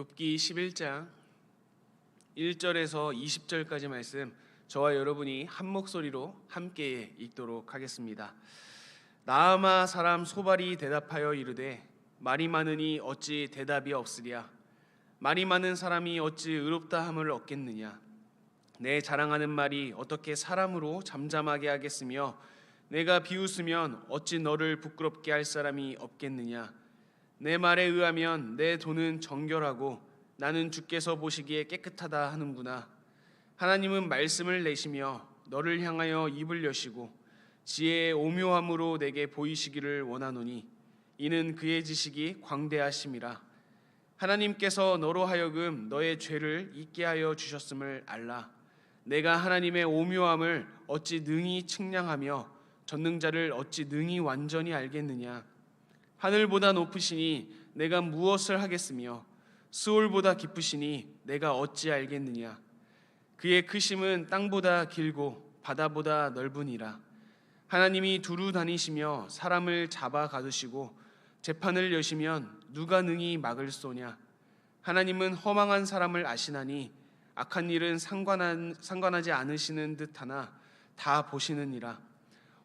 욥기 11장 1절에서 20절까지 말씀 저와 여러분이 한 목소리로 함께 읽도록 하겠습니다. 나아마 사람 소발이 대답하여 이르되 말이 많으니 어찌 대답이 없으랴. 말이 많은 사람이 어찌 의롭다 함을 얻겠느냐. 내 자랑하는 말이 어떻게 사람으로 잠잠하게 하겠으며 내가 비웃으면 어찌 너를 부끄럽게 할 사람이 없겠느냐. 내 말에 의하면 내 돈은 정결하고 나는 주께서 보시기에 깨끗하다 하는구나. 하나님은 말씀을 내시며 너를 향하여 입을 여시고 지혜의 오묘함으로 내게 보이시기를 원하노니 이는 그의 지식이 광대하심이라. 하나님께서 너로 하여금 너의 죄를 잊게 하여 주셨음을 알라. 내가 하나님의 오묘함을 어찌 능히 측량하며 전능자를 어찌 능히 완전히 알겠느냐. 하늘보다 높으시니 내가 무엇을 하겠으며 스올보다 깊으시니 내가 어찌 알겠느냐. 그의 크심은 땅보다 길고 바다보다 넓으니라. 하나님이 두루 다니시며 사람을 잡아 가두시고 재판을 여시면 누가 능히 막을 소냐. 하나님은 허망한 사람을 아시나니 악한 일은 상관하지 않으시는 듯하나 다 보시느니라.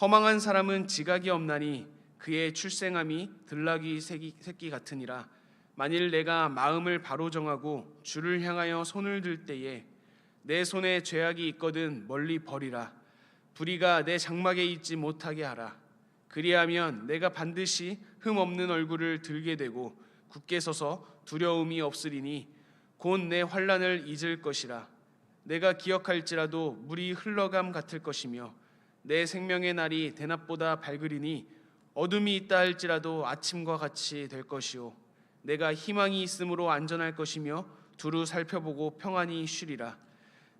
허망한 사람은 지각이 없나니 그의 출생함이 들나귀 새끼 같으니라. 만일 내가 마음을 바로 정하고 주를 향하여 손을 들 때에 내 손에 죄악이 있거든 멀리 버리라. 불의가 내 장막에 있지 못하게 하라. 그리하면 내가 반드시 흠 없는 얼굴을 들게 되고 굳게 서서 두려움이 없으리니 곧 내 환난을 잊을 것이라. 내가 기억할지라도 물이 흘러감 같을 것이며 내 생명의 날이 대낮보다 밝으리니 어둠이 있다 할지라도 아침과 같이 될 것이요 내가 희망이 있으므로 안전할 것이며 두루 살펴보고 평안히 쉬리라.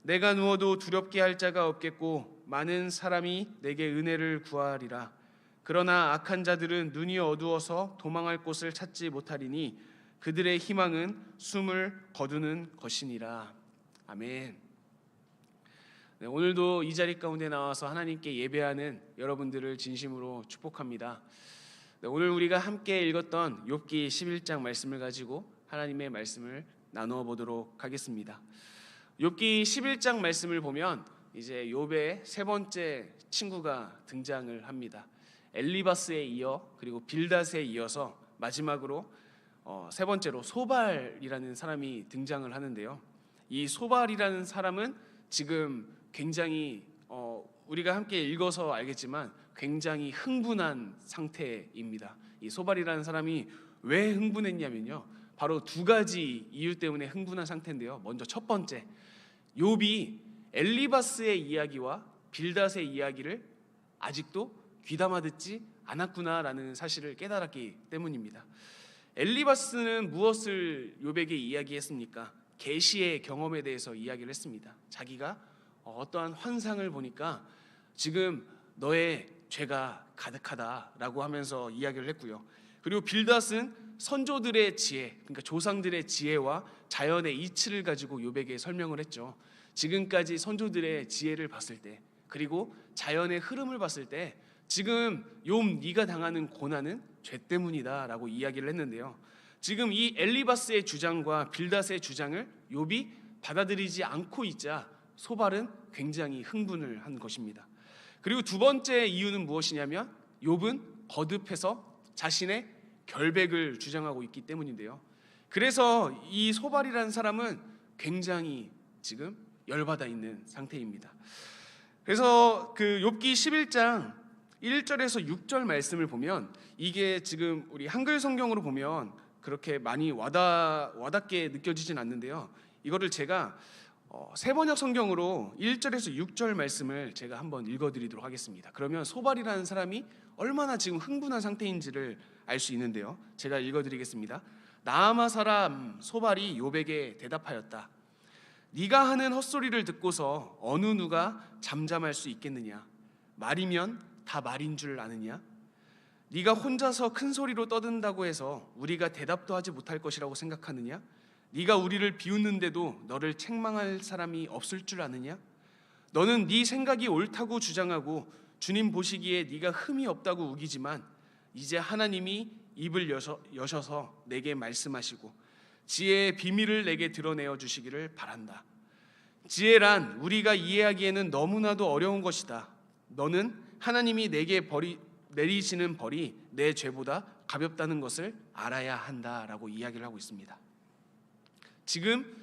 내가 누워도 두렵게 할 자가 없겠고 많은 사람이 내게 은혜를 구하리라. 그러나 악한 자들은 눈이 어두워서 도망할 곳을 찾지 못하리니 그들의 희망은 숨을 거두는 것이니라. 아멘. 네, 오늘도 이 자리 가운데 나와서 하나님께 예배하는 여러분들을 진심으로 축복합니다. 네, 오늘 우리가 함께 읽었던 욥기 11장 말씀을 가지고 하나님의 말씀을 나누어 보도록 하겠습니다. 욥기 11장 말씀을 보면 이제 욥의 세 번째 친구가 등장을 합니다. 엘리바스에 이어 그리고 빌닷에 이어서 마지막으로 세 번째로 소발이라는 사람이 등장을 하는데요. 이 소발이라는 사람은 지금 굉장히 우리가 함께 읽어서 알겠지만 굉장히 흥분한 상태입니다. 이 소발이라는 사람이 왜 흥분했냐면요, 바로 두 가지 이유 때문에 흥분한 상태인데요. 먼저 첫 번째, 욥이 엘리바스의 이야기와 빌닷의 이야기를 아직도 귀담아 듣지 않았구나라는 사실을 깨달았기 때문입니다. 엘리바스는 무엇을 욥에게 이야기했습니까? 계시의 경험에 대해서 이야기를 했습니다. 자기가 어떠한 환상을 보니까 지금 너의 죄가 가득하다라고 하면서 이야기를 했고요. 그리고 빌닷은 선조들의 지혜, 그러니까 조상들의 지혜와 자연의 이치를 가지고 욥에게 설명을 했죠. 지금까지 선조들의 지혜를 봤을 때, 그리고 자연의 흐름을 봤을 때 지금 욥 네가 당하는 고난은 죄 때문이다라고 이야기를 했는데요. 지금 이 엘리바스의 주장과 빌닷의 주장을 욥이 받아들이지 않고 있자 소발은 굉장히 흥분을 한 것입니다. 그리고 두 번째 이유는 무엇이냐면 욥은 거듭해서 자신의 결백을 주장하고 있기 때문인데요. 그래서 이 소발이라는 사람은 굉장히 지금 열받아 있는 상태입니다. 그래서 그 욥기 11장 1절에서 6절 말씀을 보면 이게 지금 우리 한글 성경으로 보면 그렇게 많이 와닿게 느껴지진 않는데요. 이거를 제가 세 번역 성경으로 1절에서 6절 말씀을 제가 한번 읽어드리도록 하겠습니다. 그러면 소발이라는 사람이 얼마나 지금 흥분한 상태인지를 알 수 있는데요. 제가 읽어드리겠습니다. 나아마 사람 소발이 욥에게 대답하였다. 네가 하는 헛소리를 듣고서 어느 누가 잠잠할 수 있겠느냐. 말이면 다 말인 줄 아느냐. 네가 혼자서 큰 소리로 떠든다고 해서 우리가 대답도 하지 못할 것이라고 생각하느냐. 네가 우리를 비웃는데도 너를 책망할 사람이 없을 줄 아느냐. 너는 네 생각이 옳다고 주장하고 주님 보시기에 네가 흠이 없다고 우기지만 이제 하나님이 입을 여셔서 내게 말씀하시고 지혜의 비밀을 내게 드러내어 주시기를 바란다. 지혜란 우리가 이해하기에는 너무나도 어려운 것이다. 너는 하나님이 내게 내리시는 벌이 내 죄보다 가볍다는 것을 알아야 한다라고 이야기를 하고 있습니다. 지금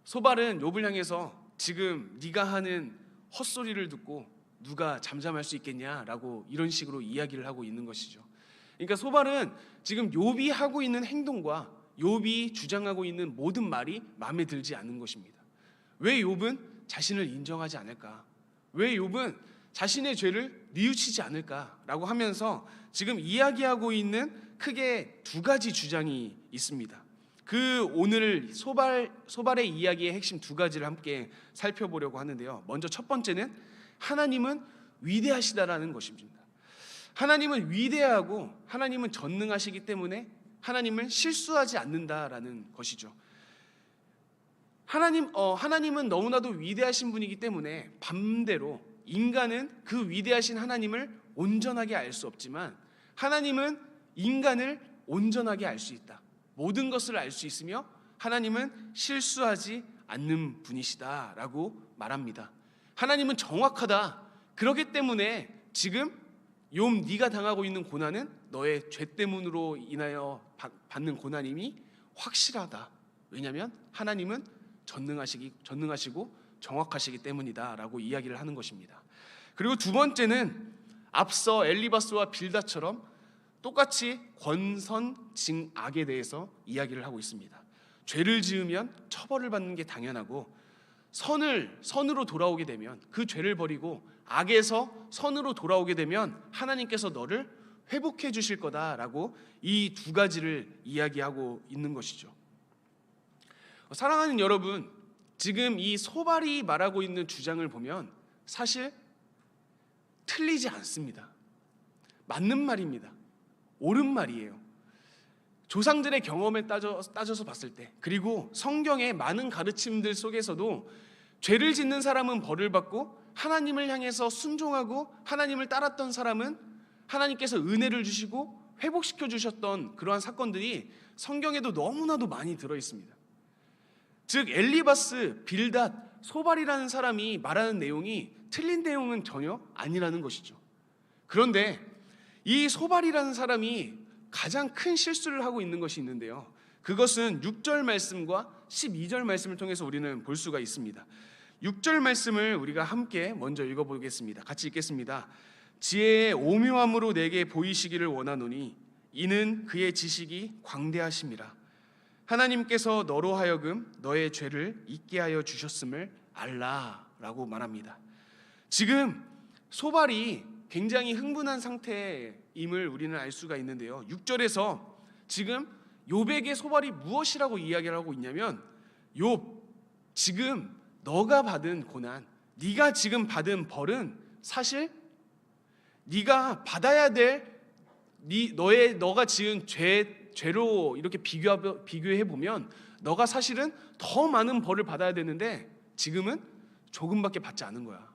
소발은 욥을 향해서 지금 네가 하는 헛소리를 듣고 누가 잠잠할 수 있겠냐라고 이런 식으로 이야기를 하고 있는 것이죠. 그러니까 소발은 지금 욥이 하고 있는 행동과 욥이 주장하고 있는 모든 말이 마음에 들지 않는 것입니다. 왜 욥은 자신을 인정하지 않을까? 왜 욥은 자신의 죄를 뉘우치지 않을까라고 하면서 지금 이야기하고 있는 크게 두 가지 주장이 있습니다. 그 오늘 소발의 이야기의 핵심 두 가지를 함께 살펴보려고 하는데요. 먼저 첫 번째는 하나님은 위대하시다라는 것입니다. 하나님은 위대하고 하나님은 전능하시기 때문에 하나님은 실수하지 않는다라는 것이죠. 하나님은 너무나도 위대하신 분이기 때문에 반대로 인간은 그 위대하신 하나님을 온전하게 알 수 없지만 하나님은 인간을 온전하게 알 수 있다. 모든 것을 알 수 있으며 하나님은 실수하지 않는 분이시다라고 말합니다. 하나님은 정확하다. 그렇기 때문에 지금 욥 네가 당하고 있는 고난은 너의 죄 때문으로 인하여 받는 고난임이 확실하다. 왜냐하면 하나님은 전능하시고 정확하시기 때문이다라고 이야기를 하는 것입니다. 그리고 두 번째는 앞서 엘리바스와 빌닷처럼 똑같이 권선징악에 대해서 이야기를 하고 있습니다. 죄를 지으면 처벌을 받는 게 당연하고 선으로 돌아오게 되면 그 죄를 버리고 악에서 선으로 돌아오게 되면 하나님께서 너를 회복해 주실 거다라고 이 두 가지를 이야기하고 있는 것이죠. 사랑하는 여러분, 지금 이 소발이 말하고 있는 주장을 보면 사실 틀리지 않습니다. 맞는 말입니다. 옳은 말이에요. 조상들의 경험에 따져서 봤을 때, 그리고 성경의 많은 가르침들 속에서도 죄를 짓는 사람은 벌을 받고 하나님을 향해서 순종하고 하나님을 따랐던 사람은 하나님께서 은혜를 주시고 회복시켜 주셨던 그러한 사건들이 성경에도 너무나도 많이 들어 있습니다. 즉 엘리바스, 빌닷, 소발이라는 사람이 말하는 내용이 틀린 내용은 전혀 아니라는 것이죠. 그런데 이 소발이라는 사람이 가장 큰 실수를 하고 있는 것이 있는데요. 그것은 6절 말씀과 12절 말씀을 통해서 우리는 볼 수가 있습니다. 6절 말씀을 우리가 함께 먼저 읽어보겠습니다. 같이 읽겠습니다. 지혜의 오묘함으로 내게 보이시기를 원하노니 이는 그의 지식이 광대하심이라. 하나님께서 너로 하여금 너의 죄를 잊게 하여 주셨음을 알라라고 말합니다. 지금 소발이 굉장히 흥분한 상태임을 우리는 알 수가 있는데요. 6절에서 지금 욥에게 소발이 무엇이라고 이야기를 하고 있냐면 욥, 지금 너가 받은 고난, 네가 지금 받은 벌은 사실 네가 받아야 될 너가 지은 죄로 이렇게 비교해 보면 너가 사실은 더 많은 벌을 받아야 되는데 지금은 조금밖에 받지 않은 거야.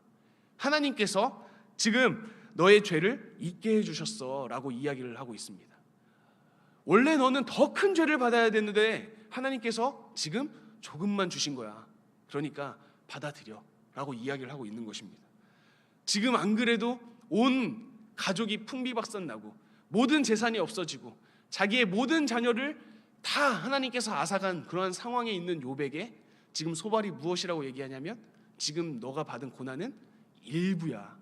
하나님께서 지금 너의 죄를 잊게 해주셨어라고 이야기를 하고 있습니다. 원래 너는 더 큰 죄를 받아야 되는데 하나님께서 지금 조금만 주신 거야. 그러니까 받아들여라고 이야기를 하고 있는 것입니다. 지금 안 그래도 온 가족이 풍비박산나고 모든 재산이 없어지고 자기의 모든 자녀를 다 하나님께서 앗아간 그러한 상황에 있는 욥에게 지금 소발이 무엇이라고 얘기하냐면 지금 너가 받은 고난은 일부야.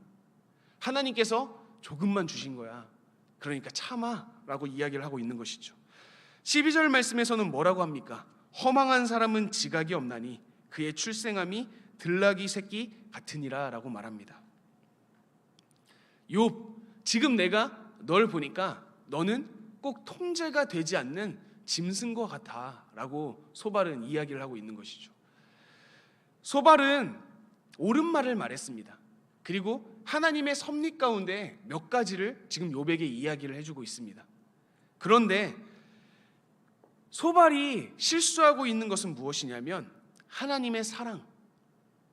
하나님께서 조금만 주신 거야. 그러니까 참아라고 이야기를 하고 있는 것이죠. 12절 말씀에서는 뭐라고 합니까? 허망한 사람은 지각이 없나니 그의 출생함이 들나귀 새끼 같으니라 라고 말합니다. 욥, 지금 내가 널 보니까 너는 꼭 통제가 되지 않는 짐승과 같아 라고 소발은 이야기를 하고 있는 것이죠. 소발은 옳은 말을 말했습니다. 그리고 하나님의 섭리 가운데 몇 가지를 지금 욥에게 이야기를 해주고 있습니다. 그런데 소발이 실수하고 있는 것은 무엇이냐면 하나님의 사랑,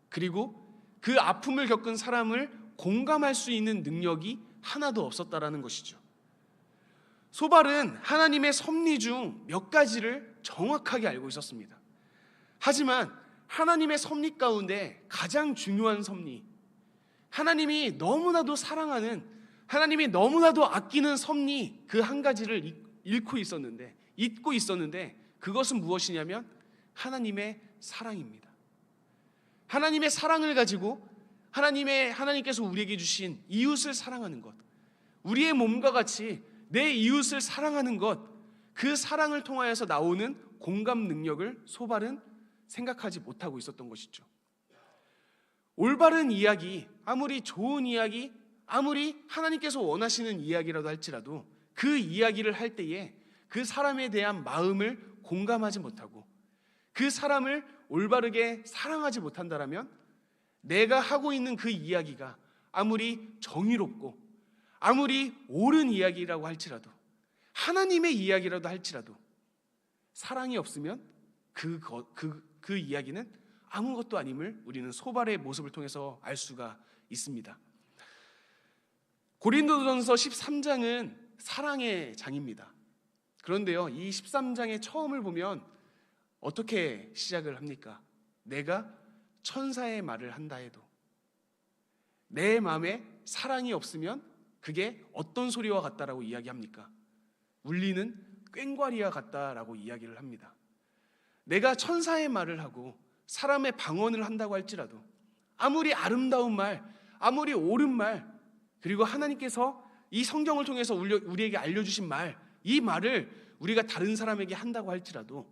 그리고 그 아픔을 겪은 사람을 공감할 수 있는 능력이 하나도 없었다라는 것이죠. 소발은 하나님의 섭리 중 몇 가지를 정확하게 알고 있었습니다. 하지만 하나님의 섭리 가운데 가장 중요한 섭리, 하나님이 너무나도 사랑하는, 하나님이 너무나도 아끼는 섭리 그 한 가지를 잊고 있었는데 그것은 무엇이냐면 하나님의 사랑입니다. 하나님의 사랑을 가지고 하나님께서 우리에게 주신 이웃을 사랑하는 것, 우리의 몸과 같이 내 이웃을 사랑하는 것, 그 사랑을 통하여서 나오는 공감 능력을 소발은 생각하지 못하고 있었던 것이죠. 올바른 이야기, 아무리 좋은 이야기, 아무리 하나님께서 원하시는 이야기라도 할지라도 그 이야기를 할 때에 그 사람에 대한 마음을 공감하지 못하고 그 사람을 올바르게 사랑하지 못한다라면 내가 하고 있는 그 이야기가 아무리 정의롭고 아무리 옳은 이야기라고 할지라도, 하나님의 이야기라도 할지라도 사랑이 없으면 그 이야기는 아무것도 아님을 우리는 소발의 모습을 통해서 알 수가 있습니다. 고린도전서 13장은 사랑의 장입니다. 그런데요, 이 13장의 처음을 보면 어떻게 시작을 합니까? 내가 천사의 말을 한다 해도 내 마음에 사랑이 없으면 그게 어떤 소리와 같다라고 이야기합니까? 울리는 꽹과리와 같다라고 이야기를 합니다. 내가 천사의 말을 하고 사람의 방언을 한다고 할지라도 아무리 아름다운 말, 아무리 옳은 말, 그리고 하나님께서 이 성경을 통해서 우리에게 알려주신 말, 이 말을 우리가 다른 사람에게 한다고 할지라도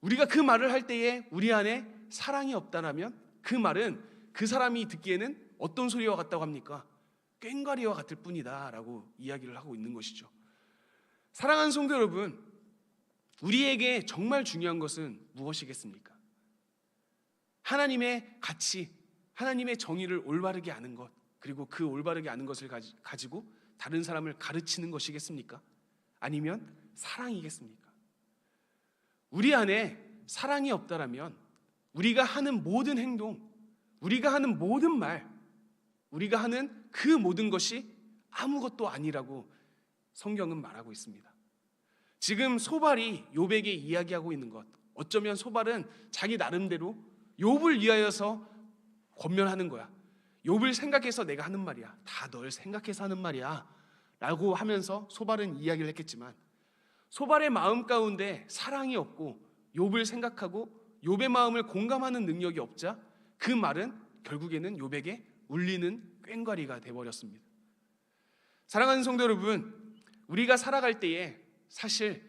우리가 그 말을 할 때에 우리 안에 사랑이 없다라면 그 말은 그 사람이 듣기에는 어떤 소리와 같다고 합니까? 꽹과리와 같을 뿐이다 라고 이야기를 하고 있는 것이죠. 사랑하는 성도 여러분, 우리에게 정말 중요한 것은 무엇이겠습니까? 하나님의 가치, 하나님의 정의를 올바르게 아는 것, 그리고 그 올바르게 아는 것을 가지고 다른 사람을 가르치는 것이겠습니까? 아니면 사랑이겠습니까? 우리 안에 사랑이 없다라면 우리가 하는 모든 행동, 우리가 하는 모든 말, 우리가 하는 그 모든 것이 아무것도 아니라고 성경은 말하고 있습니다. 지금 소발이 욥에게 이야기하고 있는 것, 어쩌면 소발은 자기 나름대로 욥을 위하여서 권면하는 거야. 욥을 생각해서 내가 하는 말이야. 다 널 생각해서 하는 말이야 라고 하면서 소발은 이야기를 했겠지만 소발의 마음 가운데 사랑이 없고 욥을 생각하고 욥의 마음을 공감하는 능력이 없자 그 말은 결국에는 욥에게 울리는 꽹과리가 되어버렸습니다. 사랑하는 성도 여러분, 우리가 살아갈 때에 사실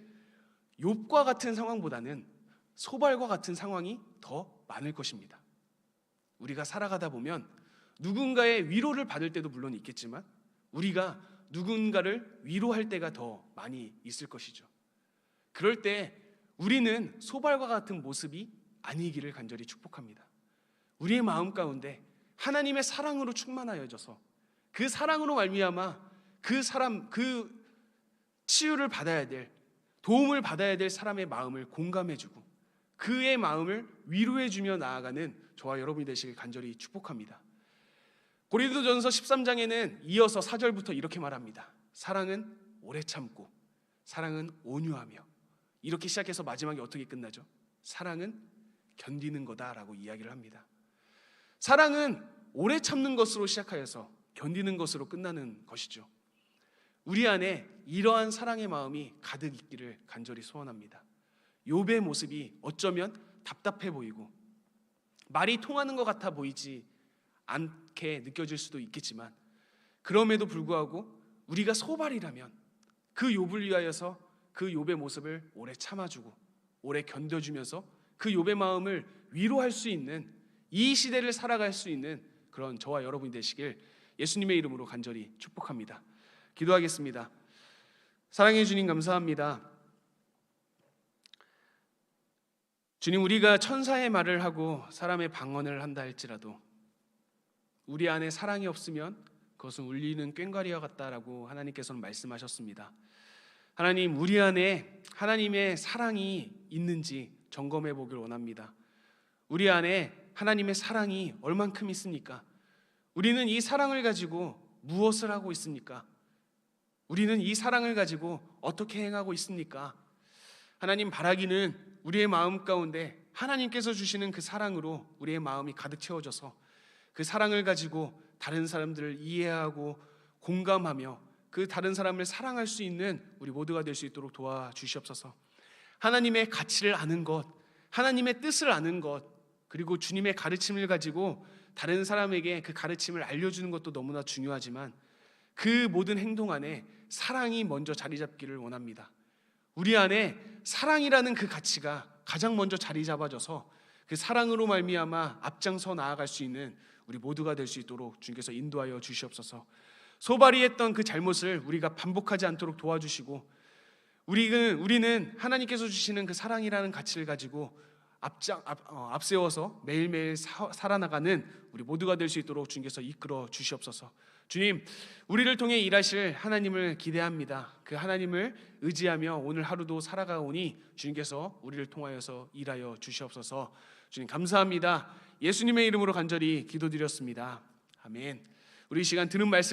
욥과 같은 상황보다는 소발과 같은 상황이 더 많을 것입니다. 우리가 살아가다 보면 누군가의 위로를 받을 때도 물론 있겠지만 우리가 누군가를 위로할 때가 더 많이 있을 것이죠. 그럴 때 우리는 소발과 같은 모습이 아니기를 간절히 축복합니다. 우리의 마음 가운데 하나님의 사랑으로 충만하여져서 그 사랑으로 말미암아 그 사람, 그 치유를 받아야 될, 도움을 받아야 될 사람의 마음을 공감해주고 그의 마음을 위로해주며 나아가는 저와 여러분이 되시길 간절히 축복합니다. 고린도전서 13장에는 이어서 4절부터 이렇게 말합니다. 사랑은 오래 참고 사랑은 온유하며, 이렇게 시작해서 마지막에 어떻게 끝나죠? 사랑은 견디는 거다라고 이야기를 합니다. 사랑은 오래 참는 것으로 시작하여서 견디는 것으로 끝나는 것이죠. 우리 안에 이러한 사랑의 마음이 가득 있기를 간절히 소원합니다. 욥의 모습이 어쩌면 답답해 보이고 말이 통하는 것 같아 보이지 않게 느껴질 수도 있겠지만 그럼에도 불구하고 우리가 소발이라면 그 욥을 위하여서 그 욥의 모습을 오래 참아주고 오래 견뎌주면서 그 욥의 마음을 위로할 수 있는, 이 시대를 살아갈 수 있는 그런 저와 여러분이 되시길 예수님의 이름으로 간절히 축복합니다. 기도하겠습니다. 사랑해 주님 감사합니다. 주님, 우리가 천사의 말을 하고 사람의 방언을 한다 할지라도 우리 안에 사랑이 없으면 그것은 울리는 꽹과리와 같다라고 하나님께서는 말씀하셨습니다. 하나님, 우리 안에 하나님의 사랑이 있는지 점검해 보길 원합니다. 우리 안에 하나님의 사랑이 얼만큼 있습니까? 우리는 이 사랑을 가지고 무엇을 하고 있습니까? 우리는 이 사랑을 가지고 어떻게 행하고 있습니까? 하나님 바라기는 우리의 마음 가운데 하나님께서 주시는 그 사랑으로 우리의 마음이 가득 채워져서 그 사랑을 가지고 다른 사람들을 이해하고 공감하며 그 다른 사람을 사랑할 수 있는 우리 모두가 될 수 있도록 도와주시옵소서. 하나님의 가치를 아는 것, 하나님의 뜻을 아는 것, 그리고 주님의 가르침을 가지고 다른 사람에게 그 가르침을 알려주는 것도 너무나 중요하지만 그 모든 행동 안에 사랑이 먼저 자리 잡기를 원합니다. 우리 안에 사랑이라는 그 가치가 가장 먼저 자리 잡아져서 그 사랑으로 말미암아 앞장서 나아갈 수 있는 우리 모두가 될 수 있도록 주님께서 인도하여 주시옵소서. 소발이 했던 그 잘못을 우리가 반복하지 않도록 도와주시고 우리는 하나님께서 주시는 그 사랑이라는 가치를 가지고 앞세워서 매일매일 살아나가는 우리 모두가 될 수 있도록 주님께서 이끌어 주시옵소서. 주님, 우리를 통해 일하실 하나님을 기대합니다. 그 하나님을 의지하며 오늘 하루도 살아가오니 주님께서 우리를 통하여서 일하여 주시옵소서. 주님 감사합니다. 예수님의 이름으로 간절히 기도드렸습니다. 아멘. 우리 이 시간 들은 말씀